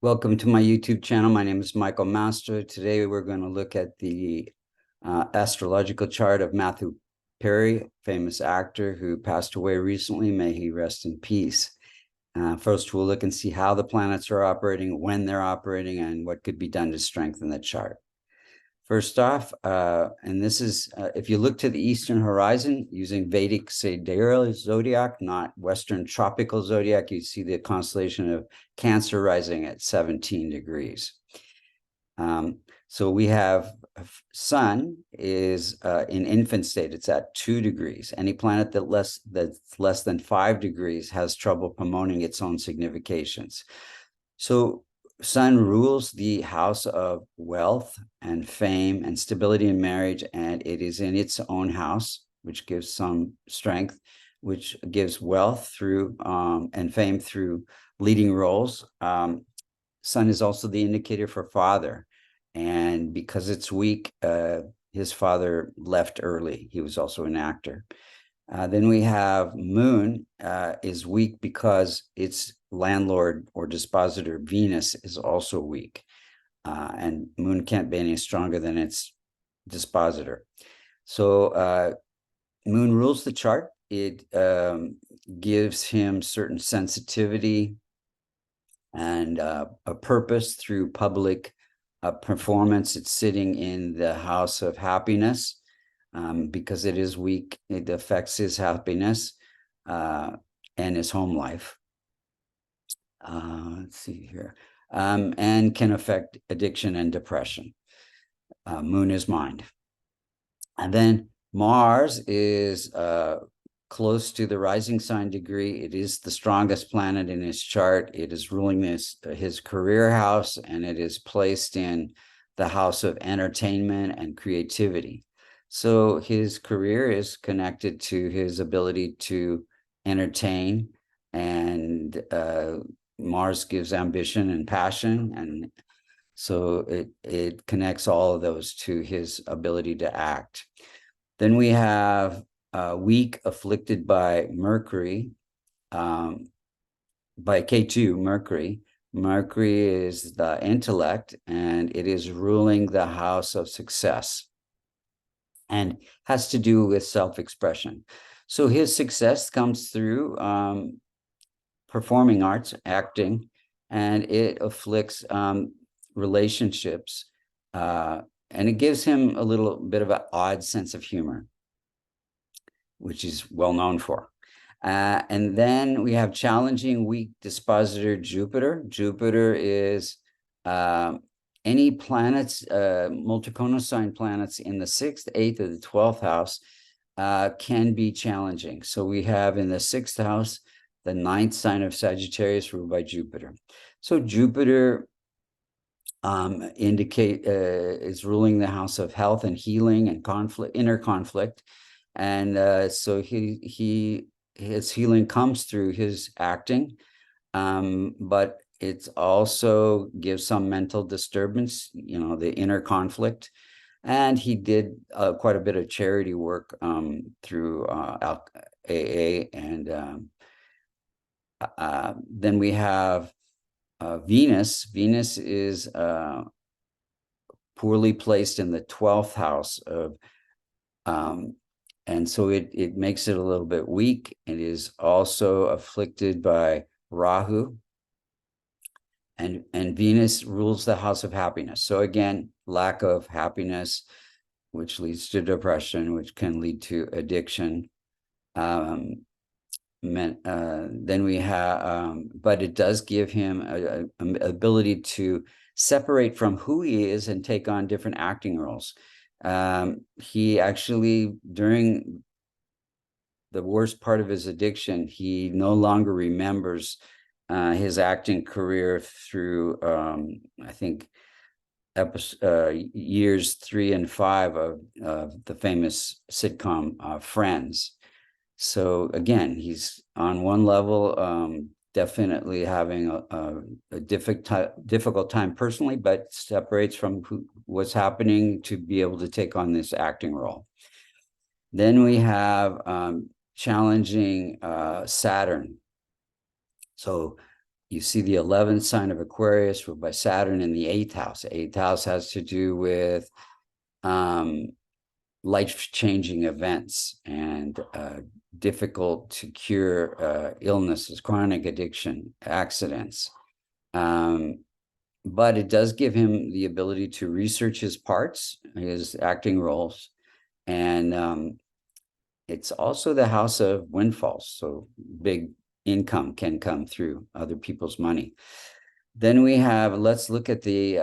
Welcome to my YouTube channel. My name is Michael Mastro. Today we're going to look at the astrological chart of Matthew Perry, famous actor who passed away recently. May he rest in peace. First, we'll look and see how the planets are operating, when they're operating, and what could be done to strengthen the chart. First off, and this is, if you look to the eastern horizon using Vedic sidereal zodiac, not Western tropical zodiac, you see the constellation of Cancer rising at 17 degrees. So we have Sun is in infant state. It's at 2 degrees. Any planet that's less than 5 degrees has trouble promoting its own significations. So Sun rules the house of wealth and fame and stability in marriage, and it is in its own house, which gives some strength, which gives wealth through and fame through leading roles. Sun is also the indicator for father, and because it's weak, his father left early. He was also an actor. Then we have Moon is weak because its landlord or dispositor Venus is also weak, and Moon can't be any stronger than its dispositor. So Moon rules the chart. It gives him certain sensitivity and a purpose through public performance. It's sitting in the house of happiness. Because it is weak, it affects his happiness and his home life. Let's see here. And can affect addiction and depression. Moon is mind. And then Mars is close to the rising sign degree. It is the strongest planet in his chart. It is ruling his career house, and it is placed in the house of entertainment and creativity. So his career is connected to his ability to entertain, and Mars gives ambition and passion, and so it connects all of those to his ability to act. Then we have weak, afflicted by Mercury, by K2, Mercury. Mercury is the intellect, and it is ruling the house of success, and has to do with self-expression. So his success comes through performing arts, acting, and it afflicts relationships, and it gives him a little bit of an odd sense of humor, which he's well known for. And then we have challenging, weak dispositor Jupiter. Jupiter is any planets, multiconal sign planets in the 6th, 8th, or the 12th house can be challenging. So we have in the 6th house, the 9th sign of Sagittarius ruled by Jupiter. So Jupiter is ruling the house of health and healing and conflict, inner conflict. And so his healing comes through his acting, but it also gives some mental disturbance, the inner conflict. And he did quite a bit of charity work through AA. And then we have Venus. Venus is poorly placed in the 12th house of, and so it makes it a little bit weak. It is also afflicted by Rahu. And Venus rules the house of happiness. So again, lack of happiness, which leads to depression, which can lead to addiction. Then we have, but it does give him an ability to separate from who he is and take on different acting roles. He actually, during the worst part of his addiction, he no longer remembers his acting career through, I think, years 3 and 5 of the famous sitcom Friends. So again, he's on one level definitely having a difficult time personally, but separates from what's happening to be able to take on this acting role. Then we have challenging Saturn. So You see the 11th sign of Aquarius ruled by Saturn in the 8th house. The 8th house has to do with life-changing events and difficult to cure illnesses, chronic addiction, accidents. But it does give him the ability to research his parts, his acting roles, and it's also the house of windfalls. So big income can come through other people's money. Then we have, let's look at the,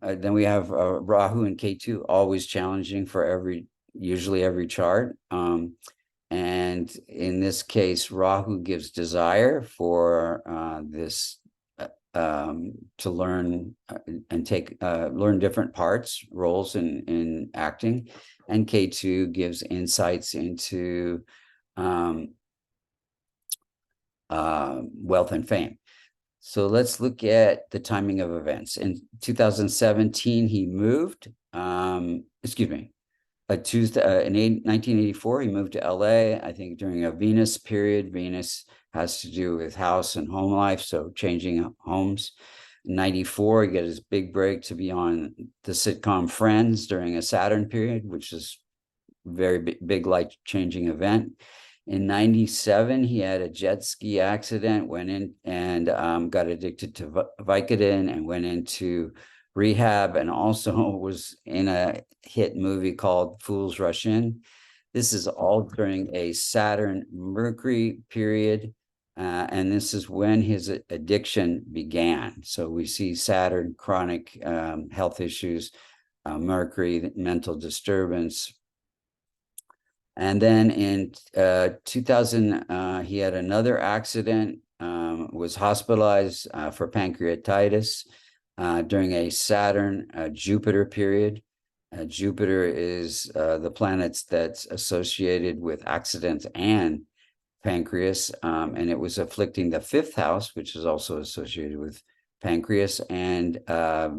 then we have Rahu and Ketu, always challenging for usually every chart. And in this case, Rahu gives desire for this to learn and learn different parts, roles in acting. And K2 gives insights into wealth and fame. So let's look at the timing of events. In 2017, he moved, in 1984, he moved to LA, I think during a Venus period. Venus has to do with house and home life, so changing homes. In 94, he got his big break to be on the sitcom Friends during a Saturn period, which is a very big life-changing event. In 97, he had a jet ski accident, went in and got addicted to Vicodin and went into rehab, and also was in a hit movie called Fools Rush In. This is all during a Saturn Mercury period, and this is when his addiction began. So we see Saturn, chronic health issues, Mercury, mental disturbance. And then in 2000, he had another accident, was hospitalized for pancreatitis during a Saturn Jupiter period. Jupiter is the planets that's associated with accidents and pancreas, and it was afflicting the 5th house, which is also associated with pancreas, and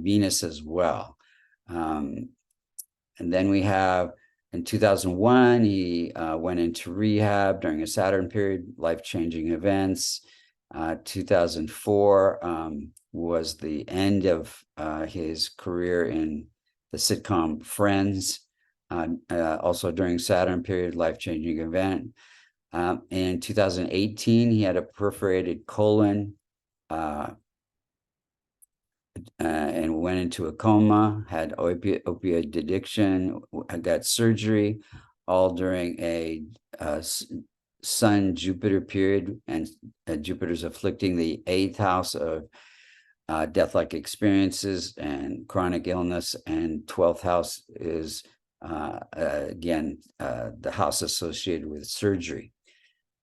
Venus as well. And then we have in 2001, he went into rehab during a Saturn period, life-changing events. 2004 was the end of his career in the sitcom Friends, also during Saturn period, life-changing event. In 2018, he had a perforated colon, and went into a coma, had opioid addiction, got surgery, all during a Sun Jupiter period, and Jupiter's afflicting the 8th house of death-like experiences and chronic illness, and 12th house is again the house associated with surgery.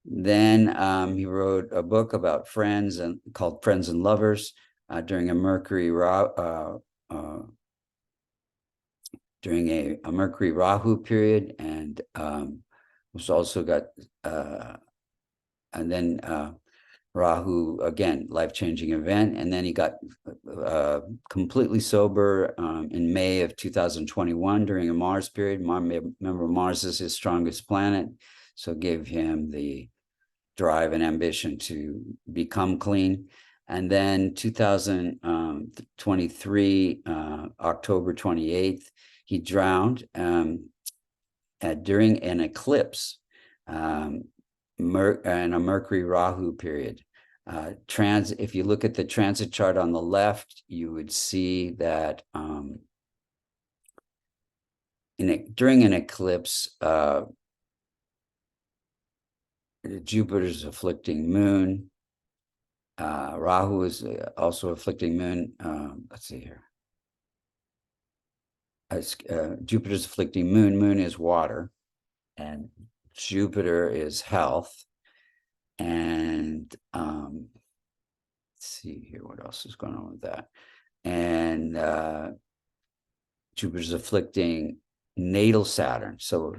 Then he wrote a book about friends called Friends and Lovers. During a Mercury Rahu period, and was also got and then Rahu again, life-changing event, and then he got completely sober in May of 2021 during a Mars period. Remember, Mars is his strongest planet, so it gave him the drive and ambition to become clean. And then 2023, October 28th, he drowned during an eclipse in a Mercury Rahu period. If you look at the transit chart on the left, you would see that during an eclipse, Jupiter's afflicting Moon. Rahu is also afflicting Moon. Let's see here. Jupiter's afflicting Moon. Moon is water, and Jupiter is health. And let's see here, what else is going on with that? And Jupiter's afflicting natal Saturn. So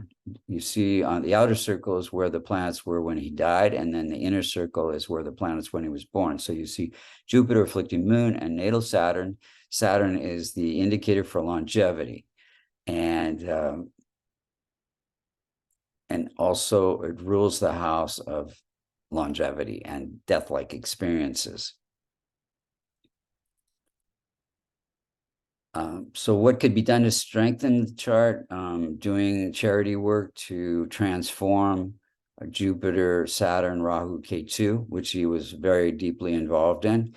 you see on the outer circle is where the planets were when he died, and then the inner circle is where the planets when he was born. So you see Jupiter afflicting Moon and natal Saturn. Saturn is the indicator for longevity, and also it rules the house of longevity and death-like experiences. So what could be done to strengthen the chart? Doing charity work to transform Jupiter, Saturn, Rahu, Ketu, which he was very deeply involved in.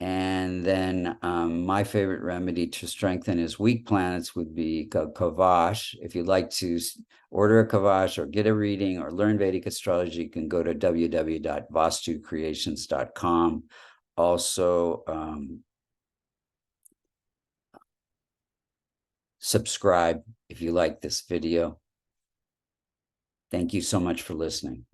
And then my favorite remedy to strengthen his weak planets would be Kavash. If you'd like to order a Kavash or get a reading or learn Vedic astrology, you can go to www.vastucreations.com. Also, subscribe if you like this video. Thank you so much for listening.